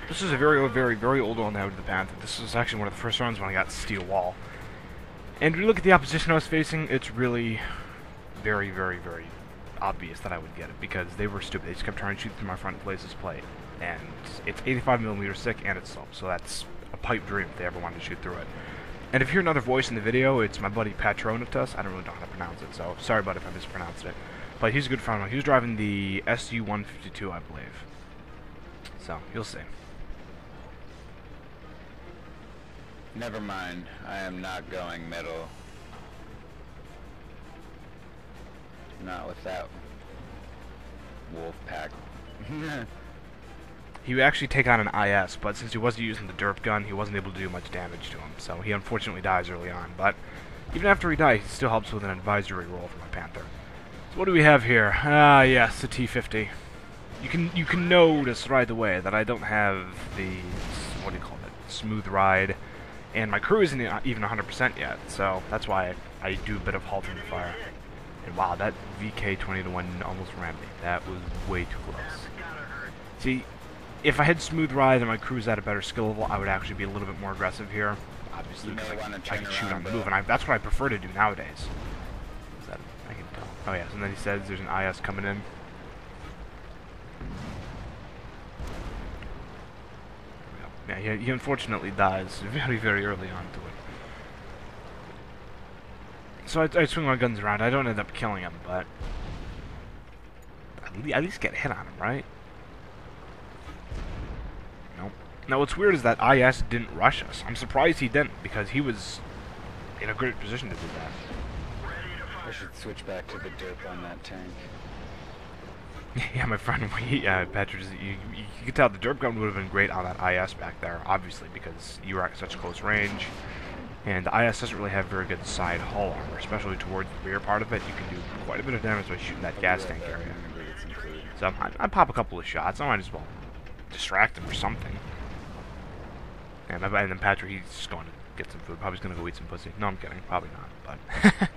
This is a very, very, very old one now to the Panther. This was actually one of the first runs when I got steel wall. And when you look at the opposition I was facing, it's really very, very, very obvious that I would get it because they were stupid. They just kept trying to shoot through my front places plate. And it's 85mm thick and it's sloped, so that's a pipe dream if they ever wanted to shoot through it. And if you hear another voice in the video, it's my buddy Patronatus. I don't really know how to pronounce it, so sorry about if I mispronounced it. But he's a good friend of mine. He was driving the SU-152, I believe. So, you'll see. Never mind, I am not going middle. Not with that wolf pack. He would actually take on an IS, but since he wasn't using the derp gun, he wasn't able to do much damage to him. So he unfortunately dies early on. But even after he dies, he still helps with an advisory role for my Panther. So what do we have here? Ah, yes, the T-50. You can notice right away that I don't have the, what do you call it, smooth ride. And my crew isn't even 100% yet, so that's why I do a bit of halting the fire. And wow, that VK 20-1 almost rammed me. That was way too close. See, if I had smooth ride and my crew's at a better skill level, I would actually be a little bit more aggressive here. Obviously, because I can shoot on the move, and that's what I prefer to do nowadays. Is that, I can tell. Oh yes, and then he says there's an IS coming in. Yeah, he unfortunately dies very, very early on to it. So I swing my guns around. I don't end up killing him, but at least get hit on him, right? Nope. Now what's weird is that IS didn't rush us. I'm surprised he didn't, because he was in a great position to do that. I should switch back to the derp on that tank. Yeah, my friend, Patrick, you can tell the derp gun would have been great on that IS back there, obviously, because you were at such close range. And the IS doesn't really have very good side hull armor, especially towards the rear part of it. You can do quite a bit of damage by shooting that gas tank area. So I pop a couple of shots. I might as well distract him or something. And then Patrick, he's just going to get some food. Probably going to go eat some pussy. No, I'm kidding. Probably not.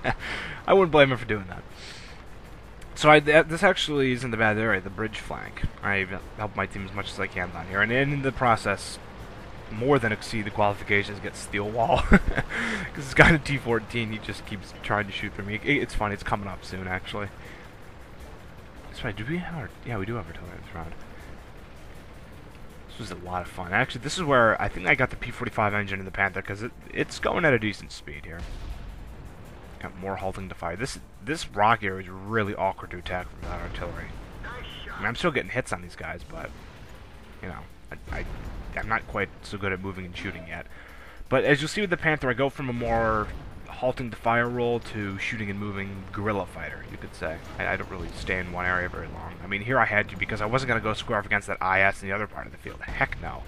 But I wouldn't blame him for doing that. So this actually isn't a bad area, the bridge flank. I've helped my team as much as I can down here, and in the process, more than exceed the qualifications, get steel wall. Because this guy in T-14, he just keeps trying to shoot through me. It's funny, it's coming up soon, actually. That's right, do we have our... Yeah, we do have artillery in this round. This was a lot of fun. Actually, this is where I think I got the P-45 engine in the Panther, because it's going at a decent speed here. Got more halting to fire. This rock area is really awkward to attack without artillery. I mean, I'm still getting hits on these guys, but you know, I'm not quite so good at moving and shooting yet. But as you'll see with the Panther, I go from a more halting to fire role to shooting and moving guerrilla fighter, you could say. I don't really stay in one area very long. I mean, here I had to because I wasn't going to go square off against that IS in the other part of the field. Heck no.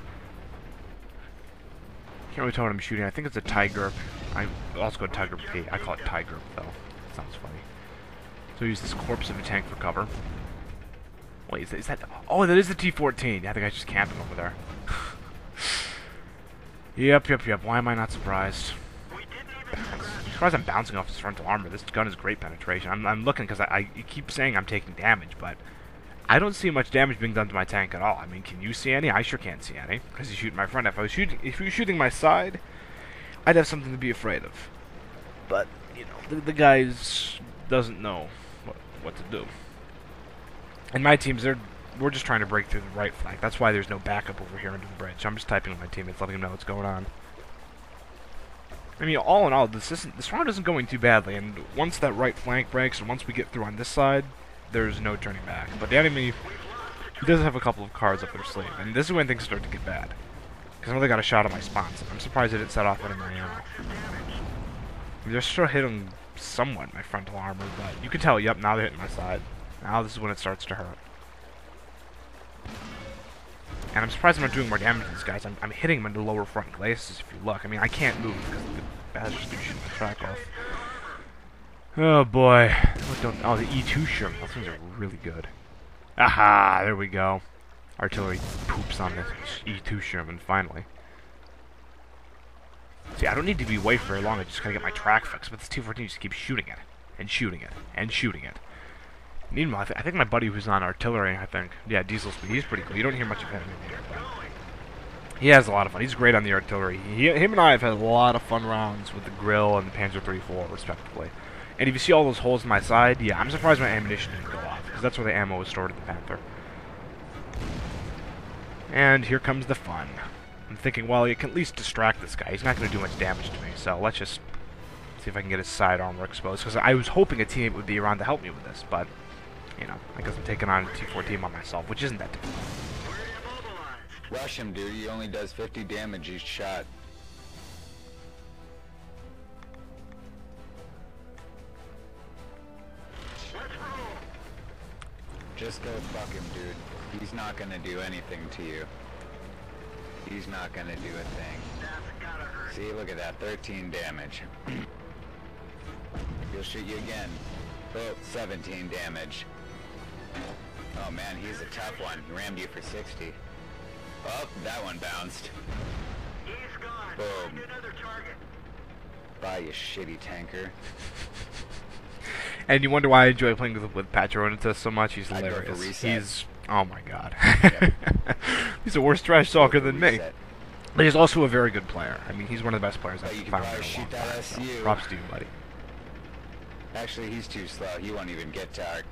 Can't really tell what I'm shooting. I think it's a Tiger. I also go Tiger P. I call it Tiger, though. Sounds funny. So I use this corpse of a tank for cover. Wait, is that... Oh, that is the T-14. I think I just camping over there. Yep. Why am I not surprised? I'm surprised I'm bouncing off his frontal armor. This gun is great penetration. I'm looking because I keep saying I'm taking damage, but I don't see much damage being done to my tank at all. I mean, can you see any? I sure can't see any because he's shooting my front. If you were shooting my side, I'd have something to be afraid of. But you know, the guy doesn't know what to do. And my teams, we're just trying to break through the right flank. That's why there's no backup over here under the bridge. I'm just typing with my teammates, letting them know what's going on. I mean, all in all, this round isn't going too badly. And once that right flank breaks, and once we get through on this side, there's no turning back. But the enemy, he does have a couple of cards up their sleeve, and this is when things start to get bad. Because I know they got a shot at my spawns. I'm surprised they didn't set off any of my ammo. I mean, they're still hitting somewhat my frontal armor, but you can tell, yep, now they're hitting my side. Now this is when it starts to hurt. And I'm surprised I'm not doing more damage to these guys. I'm hitting them in the lower front glacis, if you look. I mean, I can't move because the bastards keep shooting the track off. Oh boy. Oh, the E2 Sherman. Those things are really good. Aha! There we go. Artillery poops on this E2 Sherman, finally. See, I don't need to be away for very long. I just gotta get my track fixed. But this T-14 just keeps shooting it. And shooting it. And shooting it. Meanwhile, I think my buddy who's on artillery, yeah, Dieselspeed, he's pretty cool. You don't hear much of him in here, but He has a lot of fun. He's great on the artillery. Him and I have had a lot of fun rounds with the Grill and the Panzer 3-4, respectively. And if you see all those holes in my side, yeah, I'm surprised my ammunition didn't go off, because that's where the ammo was stored at the Panther. And here comes the fun. I'm thinking, well, you can at least distract this guy. He's not going to do much damage to me, so let's just see if I can get his side armor exposed, because I was hoping a teammate would be around to help me with this, but, you know, I guess I'm taking on a T4 team on myself, which isn't that difficult. Rush him, dude. He only does 50 damage each shot. Just go fuck him, dude. He's not gonna do anything to you. He's not gonna do a thing. See, look at that. 13 damage. He'll shoot you again. Oh, 17 damage. Oh man, he's a tough one. He rammed you for 60. Oh, that one bounced. He's gone. Boom. Find another target. Bye, you shitty tanker. And you wonder why I enjoy playing with Patronatus so much. He's I'd go for hilarious. reset. He's, oh my god. Yep. He's a worse trash talker than me. Reset. But he's also a very good player. I mean, he's one of the best players I've You can found probably in a long shoot that time. So SU. props to you, buddy. Actually, he's too slow. He won't even get to our...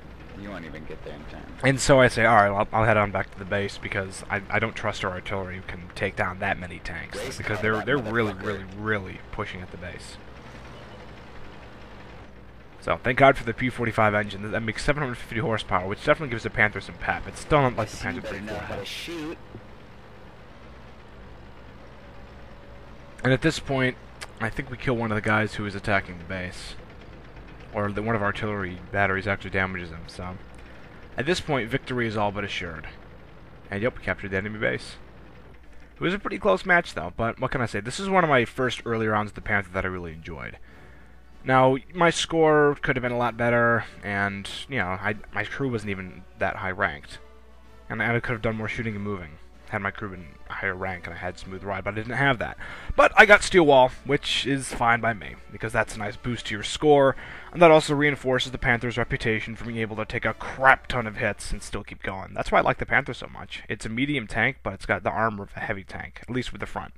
You won't even get there in time. And so I say, alright, I'll head on back to the base, because I don't trust our artillery who can take down that many tanks. Race Because car, they're that really, motherfucker. really, really pushing at the base. So, thank God for the P45 engine. That makes 750 horsepower, which definitely gives the Panther some pep. It's still not like the You Panther better know 3-4. how to shoot. And at this point, I think we kill one of the guys who is attacking the base. Or one of our artillery batteries actually damages him, so... At this point, victory is all but assured. And yep, we captured the enemy base. It was a pretty close match, though, but what can I say? This is one of my first early rounds of the Panther that I really enjoyed. Now, my score could have been a lot better, and, you know, my crew wasn't even that high ranked. And I could have done more shooting and moving, had my crew been a higher rank and I had smooth ride, but I didn't have that. But I got steel wall, which is fine by me, because that's a nice boost to your score, and that also reinforces the Panther's reputation for being able to take a crap ton of hits and still keep going. That's why I like the Panther so much. It's a medium tank, but it's got the armor of a heavy tank, at least with the front.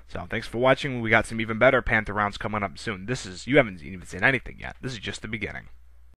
So, thanks for watching. We got some even better Panther rounds coming up soon. You haven't even seen anything yet. This is just the beginning.